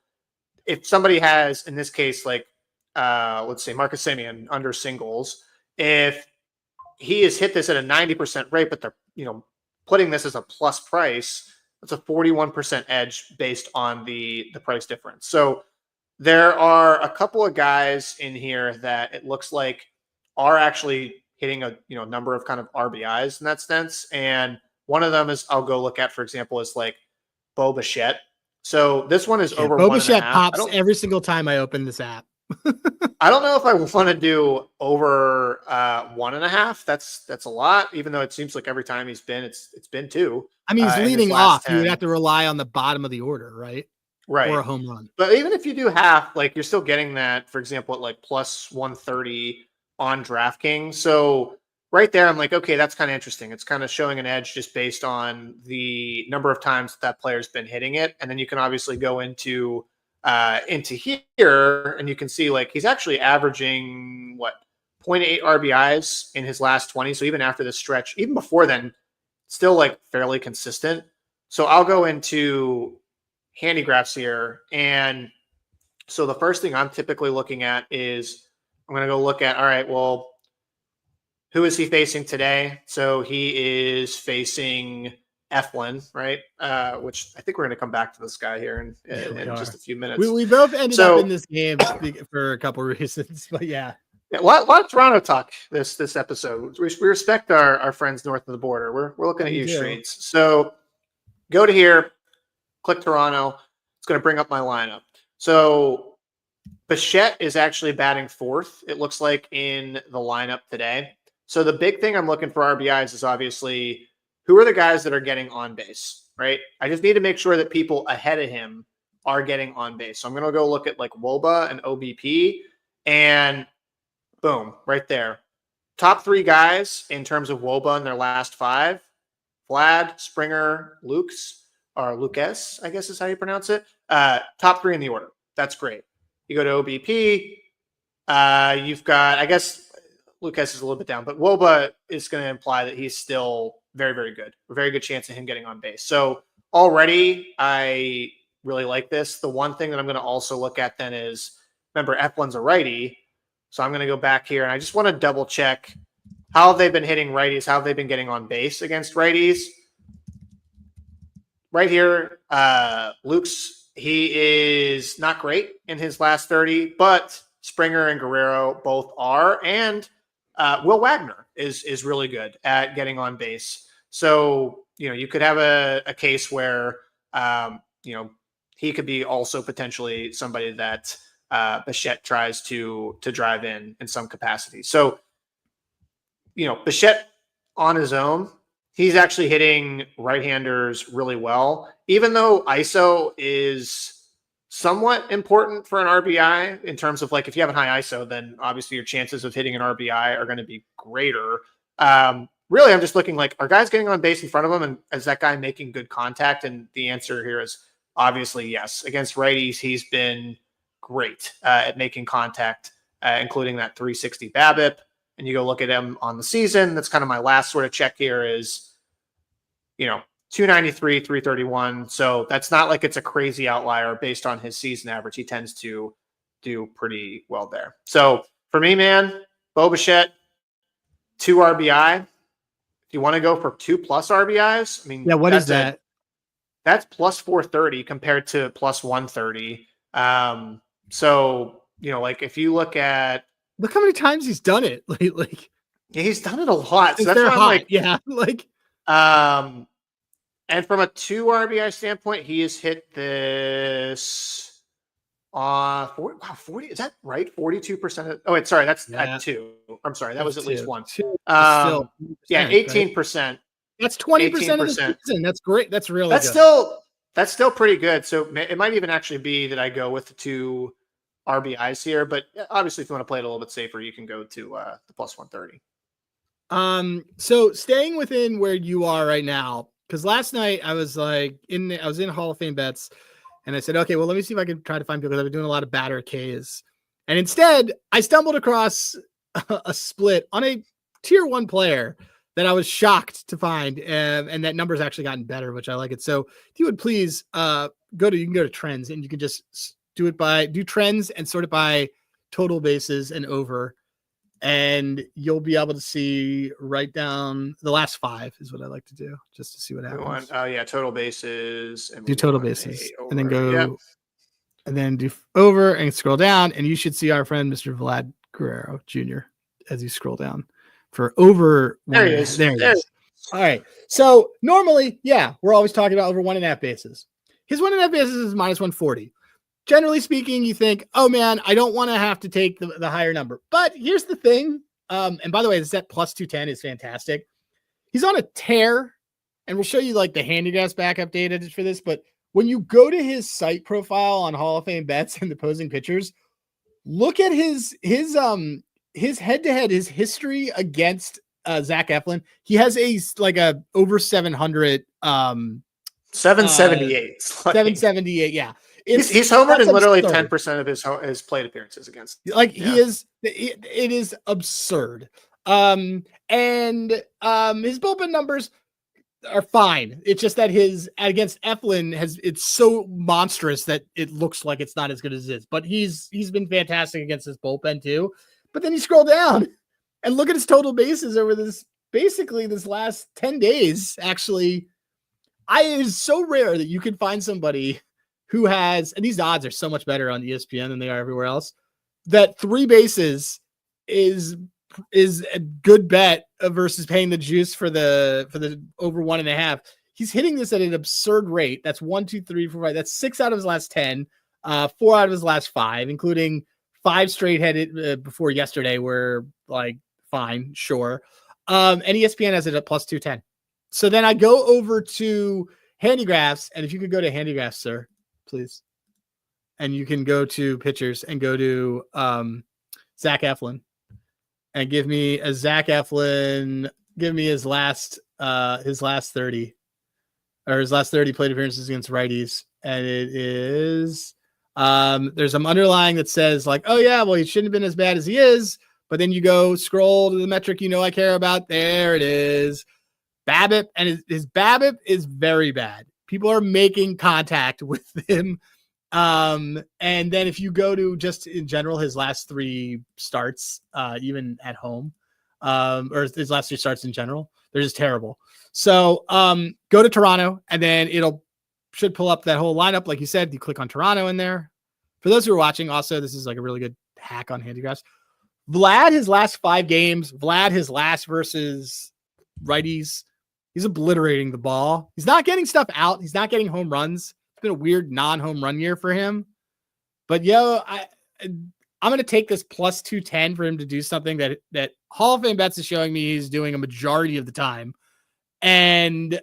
if somebody has, in this case, like let's say Marcus Semien under singles, if he has hit this at a 90% rate, but they're, you know, putting this as a plus price, that's a 41% edge based on the price difference. So there are a couple of guys in here that it looks like are actually hitting a, you know, number of kind of RBIs in that sense. And one of them is I'll go look at, for example, is like Bo Bichette. So this one is over Bo 1.5. Bichette pops every single time I open this app. I don't know if I want to do over 1.5. That's a lot, even though it seems like every time he's been, it's been 2. I mean, he's leading off. 10. You would have to rely on the bottom of the order, right? Right. Or a home run. But even if you do half, like you're still getting that, for example, at like plus 130 on DraftKings. So right there, I'm like, okay, that's kind of interesting. It's kind of showing an edge just based on the number of times that player's been hitting it. And then you can obviously go into here and you can see like he's actually averaging 0.8 RBIs in his last 20. So even after this stretch, even before then, still like fairly consistent. So I'll go into Handigraphs here. And so the first thing I'm typically looking at is I'm going to go look at, all right, well, who is he facing today? So he is facing Eflin, right? Which I think we're going to come back to this guy here in just a few minutes. We both ended up in this game for a couple of reasons, but yeah. A lot of Toronto talk this episode. We respect our friends north of the border. We're looking at you streets. So go to here, click Toronto. It's going to bring up my lineup. So Bichette is actually batting 4th, it looks like, in the lineup today. So the big thing I'm looking for RBIs is obviously who are the guys that are getting on base, right? I just need to make sure that people ahead of him are getting on base. So I'm going to go look at like WOBA and OBP, and boom, right there. Top 3 guys in terms of WOBA in their last 5, Vlad, Springer, Lucas, I guess is how you pronounce it. Top 3 in the order. That's great. You go to OBP, You've got, I guess Lucas is a little bit down, but Woba is going to imply that he's still very, very good. A very good chance of him getting on base. So already I really like this. The one thing that I'm going to also look at then is, remember, Eflin's a righty. So I'm going to go back here and I just want to double check how they've been hitting righties, how they've been getting on base against righties. Right here, Luke's, he is not great in his last 30, but Springer and Guerrero both are, and Will Wagner is really good at getting on base. So, you could have a case where, he could be also potentially somebody that Bichette tries to drive in some capacity. So, Bichette on his own, he's actually hitting right-handers really well, even though ISO is somewhat important for an RBI in terms of, like, if you have a high ISO, then obviously your chances of hitting an RBI are going to be greater. Really, I'm just looking like, are guys getting on base in front of him, and is that guy making good contact? And the answer here is obviously yes. Against righties, he's been great at making contact, including that 360 BABIP. And you go look at him on the season. That's kind of my last sort of check here is, 293, 331. So that's not like it's a crazy outlier based on his season average. He tends to do pretty well there. So for me, man, Bo Bichette, 2 RBI. If you want to go for 2+ RBIs, I mean, Yeah, what is that? That's plus 430 compared to plus 130. So, like if you look how many times he's done it. Like yeah, he's done it a lot. So that's why I'm hot. like, yeah, like and from a 2 RBI standpoint, he has hit this 40, is that right? 42%. Oh, wait, sorry, that's at 2. I'm sorry, that was at least 1. Still yeah, 18%. Right? That's 20% of the season. That's great. That's really good. That's still pretty good. So it might even actually be that I go with the 2 RBIs here, but obviously if you want to play it a little bit safer, you can go to the plus 130. So staying within where you are right now, because last night I was in Hall of Fame bets, and I said, okay, well, let me see if I can try to find people, because I've been doing a lot of batter Ks, and instead I stumbled across a split on a tier 1 player that I was shocked to find, and that number's actually gotten better, which I like it. So if you would please you can go to trends, and you can just do trends and sort it by total bases and over, and you'll be able to see right down the last 5 is what I like to do, just to see what happens. Total bases. And do total bases, and then go, and then do over and scroll down, and you should see our friend Mr. Vlad Guerrero Jr. as you scroll down for over. There he is. There he is. All right. So normally, we're always talking about over 1.5 bases. His 1.5 bases is minus 140. Generally speaking, you think, oh man, I don't want to have to take the higher number. But here's the thing. And by the way, this at plus 210 is fantastic. He's on a tear, and we'll show you like the Handigraphs backup data for this. But when you go to his site profile on Hall of Fame bets and the opposing pitchers, look at his head-to-head, his history against Zach Eflin. He has a over 700 778. 778, yeah. He's homered in literally 10% of his plate appearances against. He is. It is absurd. And his bullpen numbers are fine. It's just that his against Eflin it's so monstrous that it looks like it's not as good as it is. But he's been fantastic against his bullpen too. But then you scroll down and look at his total bases over this last 10 days. Actually, it is so rare that you can find somebody who has, and these odds are so much better on ESPN than they are everywhere else, that 3 bases is a good bet versus paying the juice for the over 1.5. He's hitting this at an absurd rate. That's 1, 2, 3, 4, 5. That's 6 out of his last 10, 4 out of his last 5, including 5 straight headed before yesterday were like fine, sure. And ESPN has it at plus 210. So then I go over to Handigraphs, and if you could go to Handigraphs, sir, please. And you can go to pitchers and go to Zach Eflin and give me a Zach Eflin. Give me his last 30 or his last 30 plate appearances against righties. And it is There's some underlying that says like, oh yeah, well, he shouldn't have been as bad as he is. But then you go scroll to the metric I care about. There it is. BABIP, and his BABIP is very bad. People are making contact with him. And then if you go to just in general, his last 3 starts, even at home, or his last 3 starts in general, they're just terrible. So go to Toronto, and then should pull up that whole lineup. Like you said, you click on Toronto in there. For those who are watching, also, this is like a really good hack on Handigraphs. Vlad, his last 5 games, his last versus righties, he's obliterating the ball. He's not getting stuff out. He's not getting home runs. It's been a weird non-home run year for him. But I'm going to take this plus 210 for him to do something that Hall of Fame Bets is showing me he's doing a majority of the time. And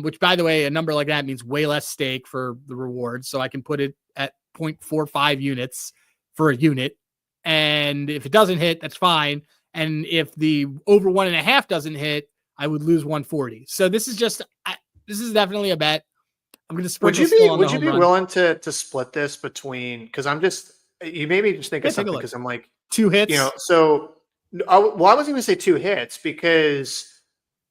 which, by the way, a number like that means way less stake for the reward. So I can put it at 0.45 units for a unit. And if it doesn't hit, that's fine. And if the over 1.5 doesn't hit, I would lose 140. So this is definitely a bet. I'm going to sprinkle. Would you be willing to split this between? Because you made me just think of something. Because I'm like 2 hits. So I wasn't going to say 2 hits because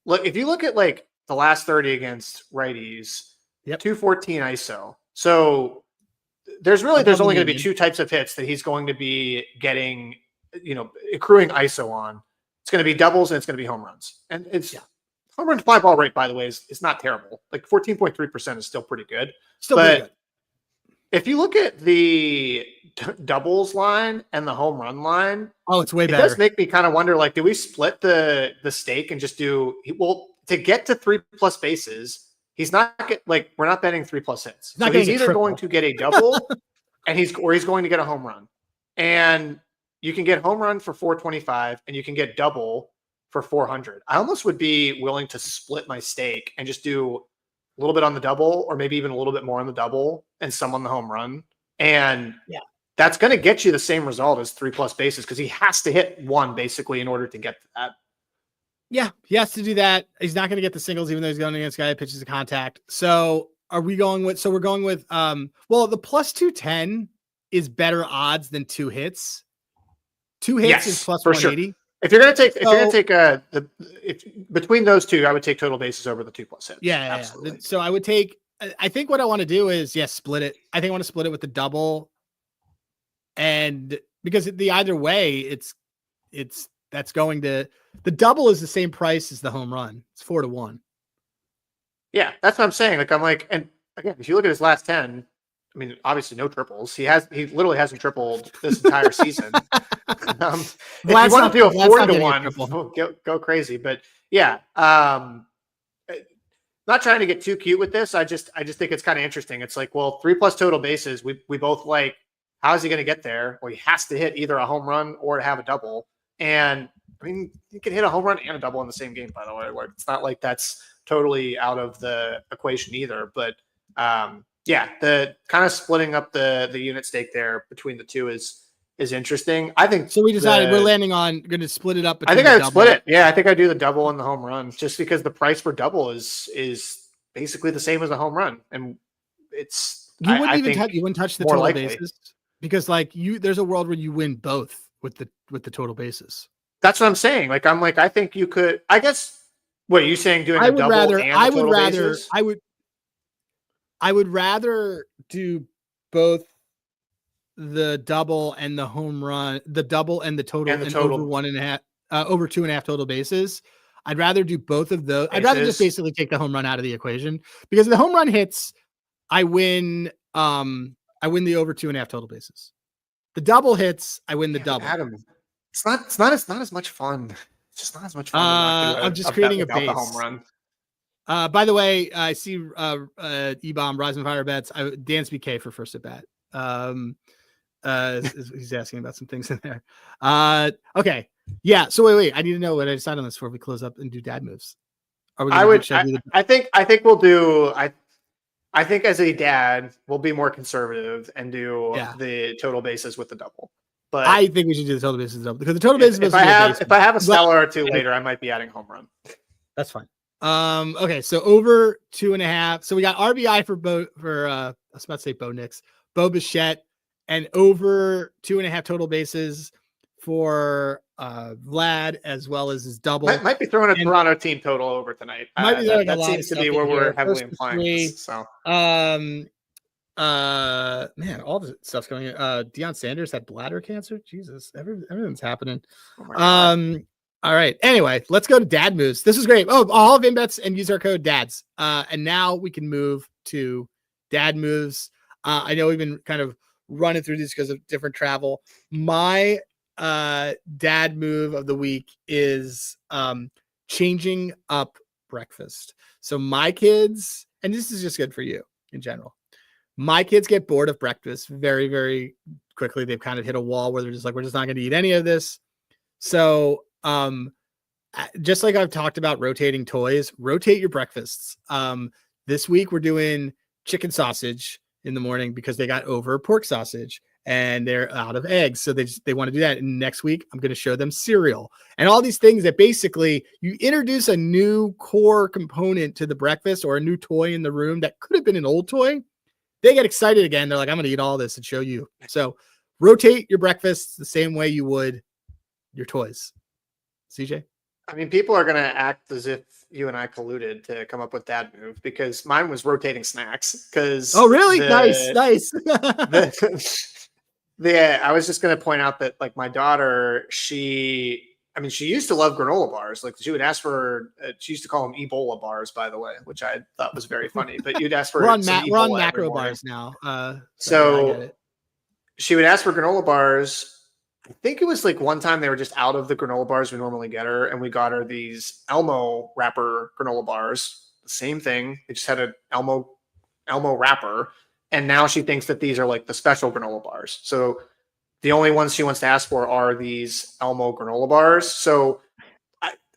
look, if you look at like the last 30 against righties, 214 ISO. So there's only going to be 2 types of hits that he's going to be getting, accruing ISO on. It's going to be doubles and it's going to be home runs. And home run to fly ball rate, by the way, is not terrible. Like 14.3% is still pretty good. Pretty good. If you look at the doubles line and the home run line, it's way better. It does make me kind of wonder, like, do we split the stake and just to get to 3+ bases? He's not we're not betting 3+ hits. So he's either going to get a double he's going to get a home run. And you can get home run for 425 and you can get double for 400. I almost would be willing to split my stake and just do a little bit on the double or maybe even a little bit more on the double and some on the home run. And that's going to get you the same result as 3+ bases because he has to hit 1 basically in order to get to that. Yeah, he has to do that. He's not going to get the singles, even though he's going against a guy that pitches a contact. So we're going with the plus 210 is better odds than 2 hits. 2 hits is plus 180. Sure. If you're going to take between those 2, I would take total bases over the 2+ hits. Yeah, absolutely. Yeah. So I think what I want to do is split it. I think I want to split it with the double. And because either way, that's going to, the double is the same price as the home run. It's 4-1. Yeah, that's what I'm saying. And again, if you look at his last 10, I mean, obviously no triples. He literally hasn't tripled this entire season. If you want to do a 4-1, go crazy. But yeah, not trying to get too cute with this. I just think it's kind of interesting. It's like, well, 3+ total bases. We both like, how is he going to get there? Well, he has to hit either a home run or have a double. And I mean, you can hit a home run and a double in the same game, by the way. Like, it's not like that's totally out of the equation either. But the kind of splitting up the unit stake there between the 2 is interesting. I think so. We decided we're landing on going to split it up. I think I would split it. Yeah, I think I do the double and the home run just because the price for double is basically the same as a home run, and it's you wouldn't touch the total bases because there's a world where you win both with the total bases. That's what I'm saying. I think you could. I guess. What are you saying? Doing a double and the total bases? I would rather do both the double and the home run, the double and the total, and over 1.5, over 2.5 total bases. I'd rather do both of those. I'd rather just basically take the home run out of the equation because if the home run hits, I win. I win the over 2.5 total bases. The double hits, I win the double. Adam, it's not as much fun. It's just not as much fun. I'm just creating a base. The home run. By the way, I see E-Bomb, Rosenberg Bets. Dansby K for first at bat. He's asking about some things in there. Okay. Yeah. So wait. I need to know what I decided on this before we close up and do dad moves. I think we'll do. I think as a dad, we'll be more conservative and do the total bases with the double. But I think we should do the total bases double because the total bases. If I have a stellar or 2 later, I might be adding home run. That's fine. Okay, so over 2.5. So we got RBI for I was about to say Bo Nix, Bo Bichette, and over 2.5 total bases for Vlad, as well as his double. Might be throwing a Toronto team total over tonight. Might be throwing a that lot of seems to stuff be in where we're here. heavily First implying three. this. So Man, all the stuff's going. Deion Sanders had bladder cancer. Jesus, everything's happening. oh my God. All right. Anyway, let's go to dad moves. This is great. Oh, all of bets and use our code dads. And now we can move to dad moves. I know we've been kind of running through these because of different travel. My dad move of the week is changing up breakfast. So my kids, and this is just good for you in general. My kids get bored of breakfast very, very quickly. They've kind of hit a wall where they're just like, we're just not going to eat any of this. So just like I've talked about rotating toys, rotate your breakfasts. This week we're doing chicken sausage in the morning because they got over pork sausage and they're out of eggs. So they want to do that. And next week I'm going to show them cereal and all these things that basically you introduce a new core component to the breakfast or a new toy in the room that could have been an old toy. They get excited again. They're like, I'm going to eat all this and show you. So rotate your breakfasts the same way you would your toys. CJ? I mean, people are going to act as if you and I colluded to come up with that move because mine was rotating snacks. Oh, really? Nice. I was just going to point out that like my daughter, she used to love granola bars. Like she would ask for, she used to call them Ebola bars, by the way, which I thought was very funny. But you'd ask for we're on macro bars now. So she would ask for granola bars. I think it was like one time they were just out of the granola bars we normally get her, and we got her these Elmo wrapper granola bars. The same thing. They just had an Elmo wrapper, and now she thinks that these are like the special granola bars. So the only ones she wants to ask for are these Elmo granola bars. So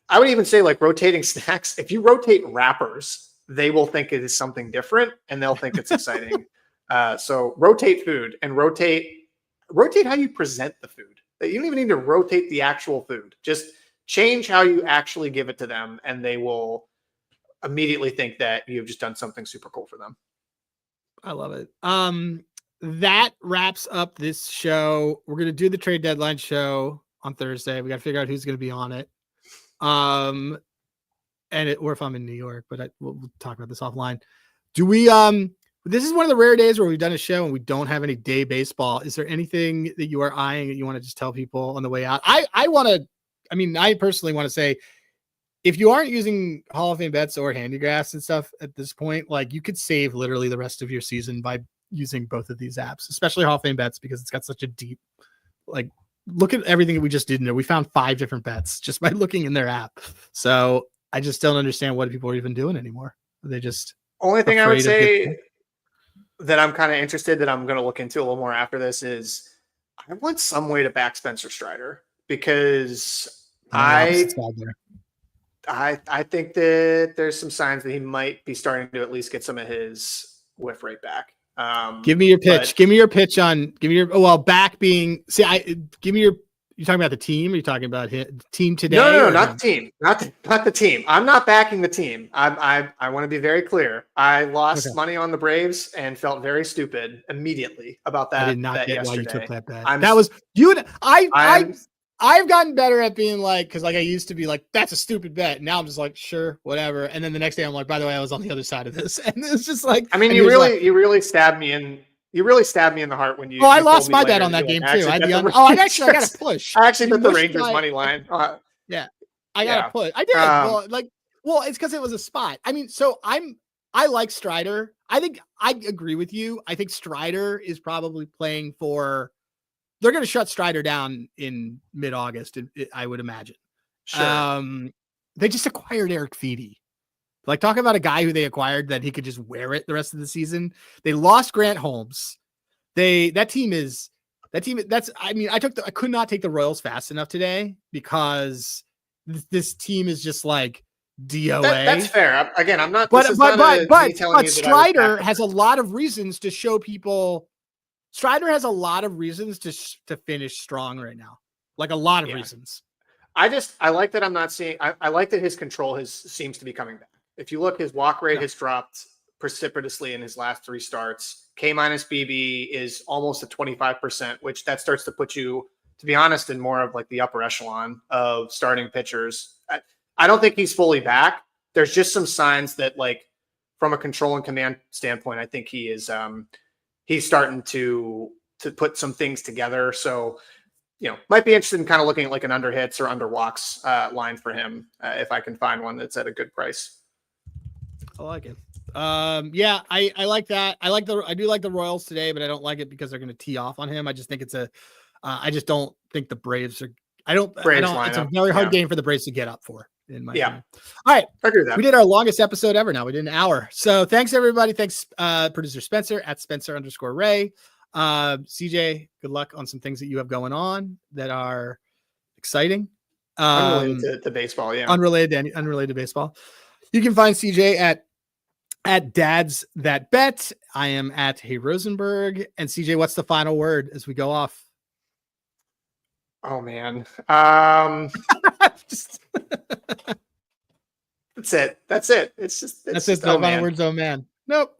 I would even say like rotating snacks. If you rotate wrappers, they will think it is something different, and they'll think it's exciting. So rotate food and rotate how you present the food. You don't even need to rotate the actual food. Just change how you actually give it to them, and they will immediately think that you've just done something super cool for them. I love it. That wraps up this show. We're going to do the trade deadline show on Thursday. We got to figure out who's going to be on it. Or if I'm in New York, but we'll talk about this offline. This is one of the rare days where we've done a show and we don't have any day baseball. Is there anything that you are eyeing that you want to just tell people on the way out? I personally want to say, if you aren't using Hall of Fame bets or Handigraphs and stuff at this point, like you could save literally the rest of your season by using both of these apps, especially Hall of Fame bets, because it's got such a deep, like, look at everything that we just did in there. We found 5 different bets just by looking in their app. So I just don't understand what people are even doing anymore. They just only thing I would say that I'm kind of interested, that I'm going to look into a little more after this, is I want some way to back Spencer Strider, because I think that there's some signs that he might be starting to at least get some of his whiff rate back. Give me your pitch. Back being, you're talking about the team? Or are you talking about the team today? No, not the team. Not the team. I'm not backing the team. I want to be very clear. I lost money on the Braves and felt very stupid immediately about that. I did not get yesterday. why you took that bet. I've gotten better at being like, because like I used to be like, that's a stupid bet. Now I'm just like, sure, whatever. And then the next day I'm like, by the way, I was on the other side of this, and it's just like, I mean, you really stabbed me in. You really stabbed me in the heart when you. Oh, I lost my bet on that game too. I got a push. I actually bet the Rangers money line. Yeah, I got a push. I did. It's because it was a spot. I mean, so I like Strider. I think I agree with you. I think Strider is probably playing for. They're going to shut Strider down in mid-August, I would imagine. Sure. They just acquired Eric Feedy. Like, talk about a guy who they acquired that he could just wear it the rest of the season. They lost Grant Holmes. I could not take the Royals fast enough today because this team is just like DOA. That's fair. Again, I'm not. But Strider has a lot of reasons to show people. Strider has a lot of reasons to finish strong right now. Like a lot of reasons. I like that I'm not seeing. I like that his control seems to be coming back. If you look, his walk rate has dropped precipitously in his last 3 starts. K minus BB is almost at 25%, which that starts to put you, to be honest, in more of like the upper echelon of starting pitchers. I don't think he's fully back. There's just some signs that, like, from a control and command standpoint, I think he is he's starting to put some things together. So, might be interested in kind of looking at like an under hits or under walks line for him if I can find one that's at a good price. I like it. Yeah, I like that. I do like the Royals today, but I don't like it because they're going to tee off on him. I just think I just don't think the Braves are. It's a very hard game for the Braves to get up for. In my opinion. All right, I agree with that. We did our longest episode ever. Now we did an hour. So thanks everybody. Thanks, producer Spencer at Spencer_Ray. CJ, good luck on some things that you have going on that are exciting. Unrelated to baseball, yeah. Unrelated to baseball. You can find CJ at Dads That Bet. I am at Hey Rosenberg. And CJ, what's the final word as we go off? Oh man. That's it. It's just the final words, oh man. Nope.